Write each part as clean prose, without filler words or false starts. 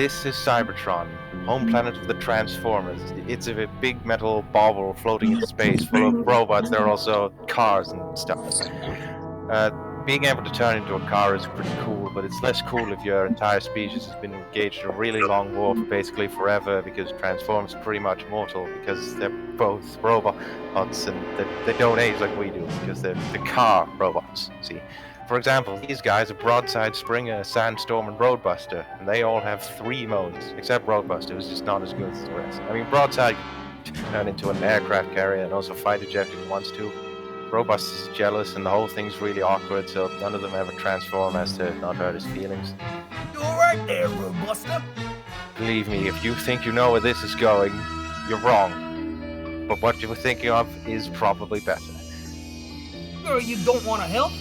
This is Cybertron, home planet of the Transformers. It's a big metal bauble floating in space full of robots. There are also cars and stuff. Being able to turn into a car is pretty cool, but it's less cool if your entire species has been engaged in a really long war for basically forever, because Transformers are pretty much mortal because they're both robots and they don't age like we do because they're the car robots, see? For example, these guys are Broadside, Springer, Sandstorm, and Roadbuster, and they all have 3 modes, except Roadbuster, who's just not as good as the rest. I mean, Broadside can turn into an aircraft carrier and also fighter jet if he wants to. Robuster's jealous, and the whole thing's really awkward, so none of them ever transform as to not hurt his feelings. You alright there, Robuster? Believe me, if you think you know where this is going, you're wrong. But what you were thinking of is probably better. Or you don't want to help?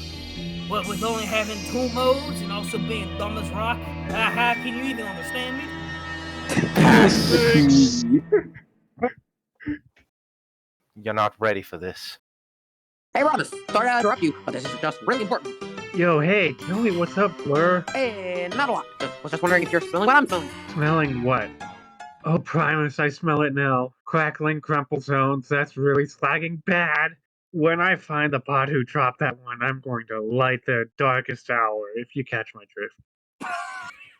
What with only having 2 modes and also being dumb as rock? How can you even understand me? Pass. You're not ready for this. Hey, Rodimus, sorry to interrupt you, but this is just really important. Yo, hey, tell me what's up, Blur? Hey, not a lot. Was just wondering if you're smelling what I'm smelling. Smelling what? Oh, Primus, I smell it now. Crackling crumple zones, that's really slagging bad. When I find the bot who dropped that one, I'm going to light their darkest hour, if you catch my drift.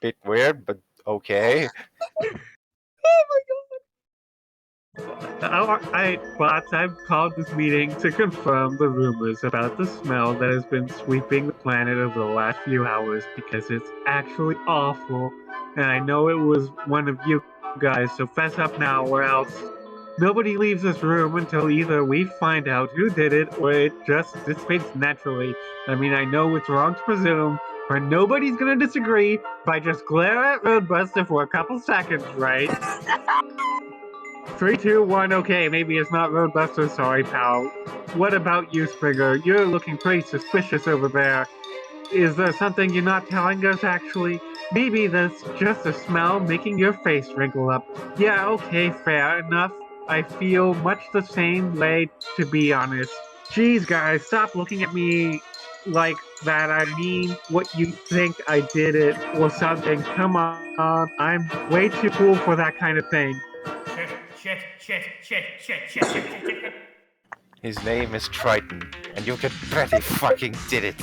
Bit weird, but okay. Oh my god. Bots, I've called this meeting to confirm the rumors about the smell that has been sweeping the planet over the last few hours, because it's actually awful, and I know it was one of you guys, so fess up now or else nobody leaves this room until either we find out who did it or it just dissipates naturally. I mean, I know it's wrong to presume, but nobody's gonna disagree if I just glare at Roadbuster for a couple seconds, right? 3, 2, 1, okay, maybe it's not Roadbuster, sorry pal. What about you, Springer? You're looking pretty suspicious over there. Is there something you're not telling us, actually? Maybe that's just a smell making your face wrinkle up. Yeah, okay, fair enough. I feel much the same way, to be honest. Jeez, guys, stop looking at me like that. I mean, what you think I did it or something. Come on, I'm way too cool for that kind of thing. Shit. His name is Triton, and you can bet he fucking did it.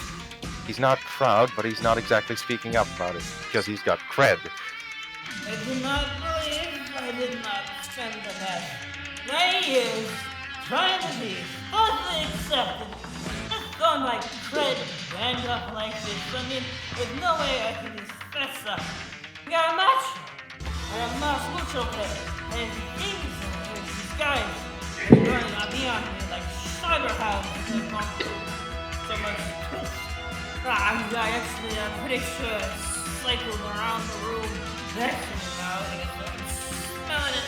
He's not proud, but he's not exactly speaking up about it, because he's got cred. I do not believe I did not spend the last 9 years trying to be fully accepted. Just on my cred banged up like this. I mean, there's no way I can just fess up. We got a match. I am not mucho better. And things and these guys are going to be on me like cyberhounds. They've gone through so much. I'm pretty sure it's cycled around the room next to me now. I'm smelling it.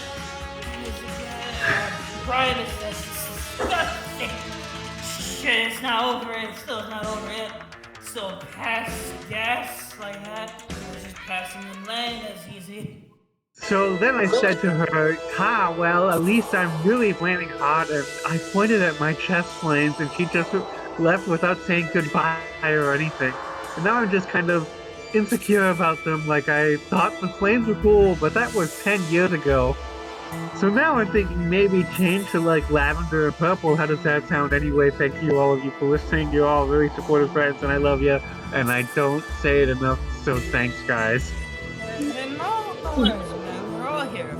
Brian is disgusting. Shit, it's not over it. Still not over it. Still pass gas like that. It's just passing in lane as easy. So then I said to her, well, at least I'm really planning hard, and I pointed at my chest planes, and she just left without saying goodbye or anything. And now I'm just kind of insecure about them, like I thought the planes were cool, but that was 10 years ago. So now I'm thinking maybe change to like lavender or purple. How does that sound anyway? Thank you all of you for listening. You're all really supportive friends, and I love you. And I don't say it enough, so thanks, guys. And no worries, man. We're all here.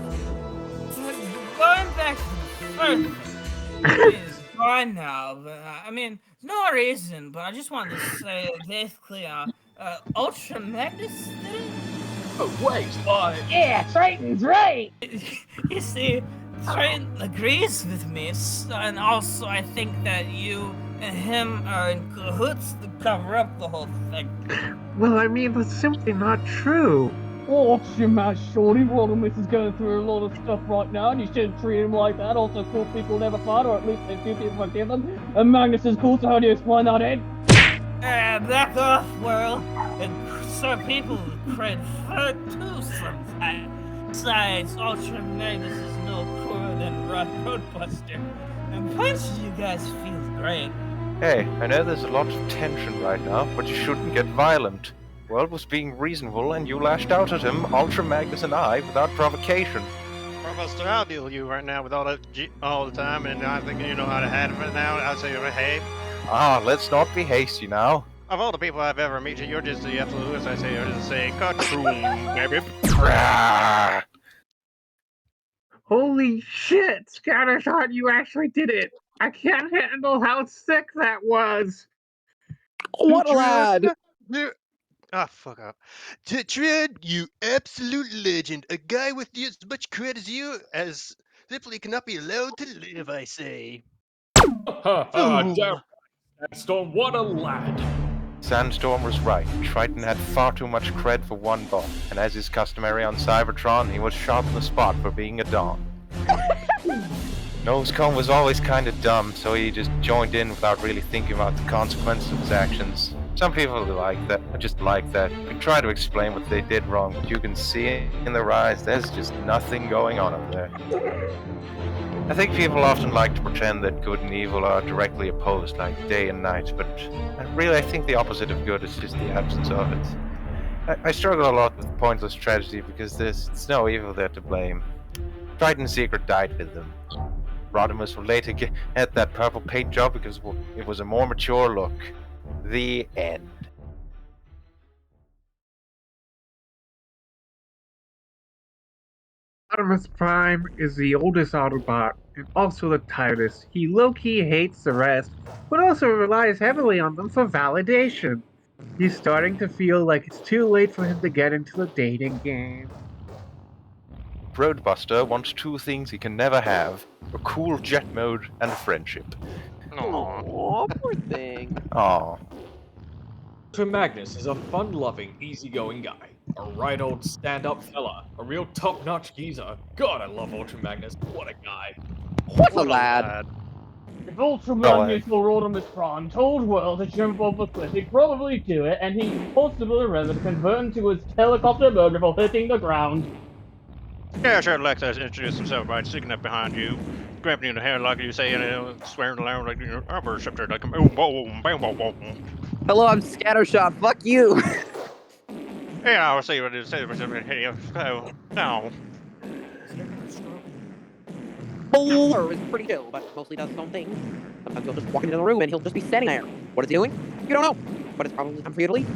Going back to the first thing is fine now, but I mean, no reason, but I just wanted to say basically, Ultra Magnus did it? Oh, wait, Yeah, Triton's right! You see, Triton agrees with me, and also I think that you and him are in cahoots to cover up the whole thing. Well, I mean, that's simply not true. Oh, your mouth, shorty. Rodimus is going through a lot of stuff right now, and you shouldn't treat him like that. Also, cool people never fight, or at least a few people forgive them. And Magnus is cool, so how do you explain that, Ed? Back off, world. And some people cred hurt too sometimes. Besides, Ultra Magnus is no cooler than Roadbuster. And punching you guys feels great. Hey, I know there's a lot of tension right now, but you shouldn't get violent. well, was being reasonable, and you lashed out at him, Ultra Magnus and I, without provocation. Buster, I'll deal with you right now with all the time, and I think you know how to handle it now. I'll say, hey. Let's not be hasty now. Of all the people I've ever met, you're just the absolute, as I say, you're just saying, crude, baby. Holy shit, Scattershot, you actually did it! I can't handle how sick that was! What a lad! Fuck up. Tread, you absolute legend. A guy with as much credit as you as simply cannot be allowed to live, I say. Damn. Sandstorm, what a lad. Sandstorm was right. Triton had far too much cred for one bot, and as is customary on Cybertron, he was shot on the spot for being a Don. Nosecone was always kinda dumb, so he just joined in without really thinking about the consequences of his actions. Some people like that, just like that. We try to explain what they did wrong, but you can see in their eyes there's just nothing going on up there. I think people often like to pretend that good and evil are directly opposed, like day and night, but really I think the opposite of good is just the absence of it. I struggle a lot with pointless tragedy because there's no evil there to blame. Triton's secret died with them. Rodimus will later get that purple paint job because it was a more mature look. The end. Optimus Prime is the oldest Autobot, and also the tightest. He low-key hates the rest, but also relies heavily on them for validation. He's starting to feel like it's too late for him to get into the dating game. Roadbuster wants two things he can never have: a cool jet mode and a friendship. Aw, poor thing. Aw. Ultra Magnus is a fun-loving, easygoing guy. A right old stand-up fella. A real top-notch geezer. God, I love Ultra Magnus. What a guy. What a lad. If Ultra Magnus or Rodimus Prime told World to jump off a cliff, he'd probably do it, and he'd possibly remember to convert into his helicopter mode before hitting the ground. Yeah, sure, Lex has introduced himself by sticking up behind you, grabbing you in the hair like you say, and swearing aloud like your upper receptor, like boom, boom, boom, boom, boom. Hello, I'm Scattershot. Fuck you. Yeah, I'll see what it says. So, no. Bowler is pretty chill, but mostly does his own thing. Sometimes he'll just walk into the room and he'll just be standing there. What is he doing? You don't know, but it's probably time for you to leave.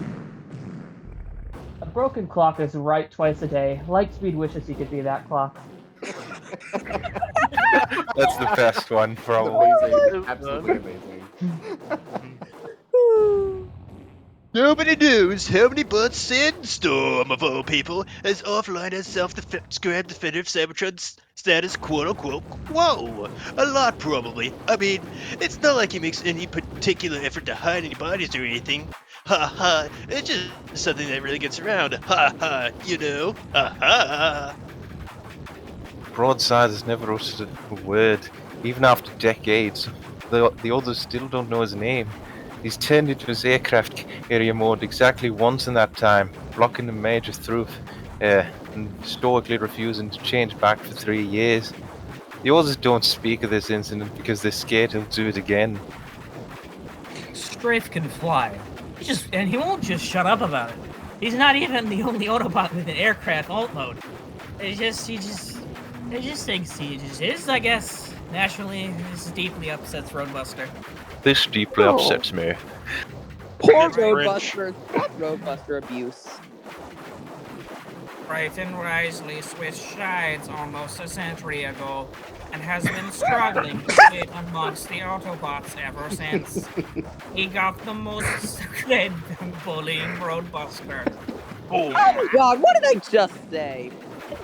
A broken clock is right twice a day. Lightspeed wishes he could be that clock. That's the best one, probably. Amazing. Absolutely amazing. Nobody knows how many bots Sandstorm, of all people, has offline as self-described defender of Cybertron's status quote-unquote quo. A lot, probably. I mean, it's not like he makes any particular effort to hide any bodies or anything. Ha ha, it's just something that really gets around. Ha ha, you know. Ha ha. Broadside has never uttered a word, even after decades. The others still don't know his name. He's turned into his aircraft carrier mode exactly once in that time, blocking the major through, and stoically refusing to change back for 3 years. The others don't speak of this incident because they're scared he'll do it again. Strafe can fly. And he won't just shut up about it. He's not even the only Autobot with an aircraft alt mode. He just thinks he just is, I guess. Naturally, this deeply upsets Roadbuster. This deeply upsets me. Poor Roadbuster. Fuck Roadbuster abuse. Triton wisely switched sides almost a century ago, and has been struggling to fit amongst the Autobots ever since. He got the most cred bullying Roadbuster. Oh my god, what did I just say?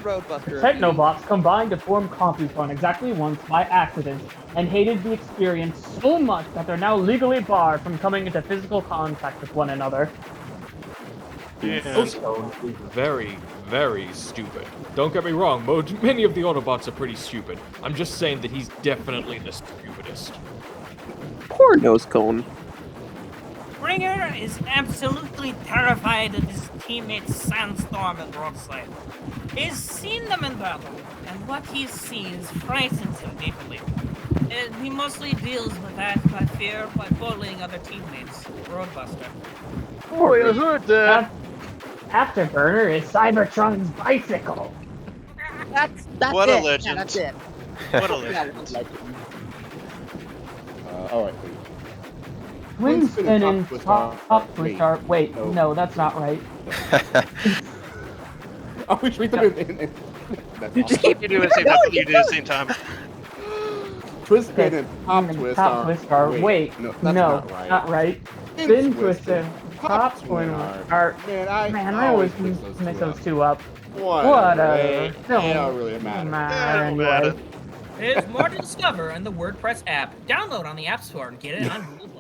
Roadbuster. Technobots combined to form Computron exactly once by accident, and hated the experience so much that they're now legally barred from coming into physical contact with one another. Nosecone is very, very stupid. Don't get me wrong, many of the Autobots are pretty stupid. I'm just saying that he's definitely the stupidest. Poor Nosecone. Springer is absolutely terrified of his teammates Sandstorm and Broadside. He's seen them in battle, and what he sees frightens him deeply. He mostly deals with that by fear by bullying other teammates, Roadbuster. Oh, I heard that. Afterburner is Cybertron's bicycle. That's What a it. legend. Yeah, that's it. What a Yeah, legend. Legend. All right. Twin spinning twist top Wait. twist arm. Wait, No. no, that's not right. Oh, we read them in. That's You just awesome. keep You do it at the same time. Twist spin and top twist top arm. twist arm. Wait, no, that's no, not right. Spin twister, top twin arm. Man, I always mix those two up. Whatever. Don't It don't really matter. anyway. There's more to discover in the WordPress app. Download on the App Store and get it on Google Play.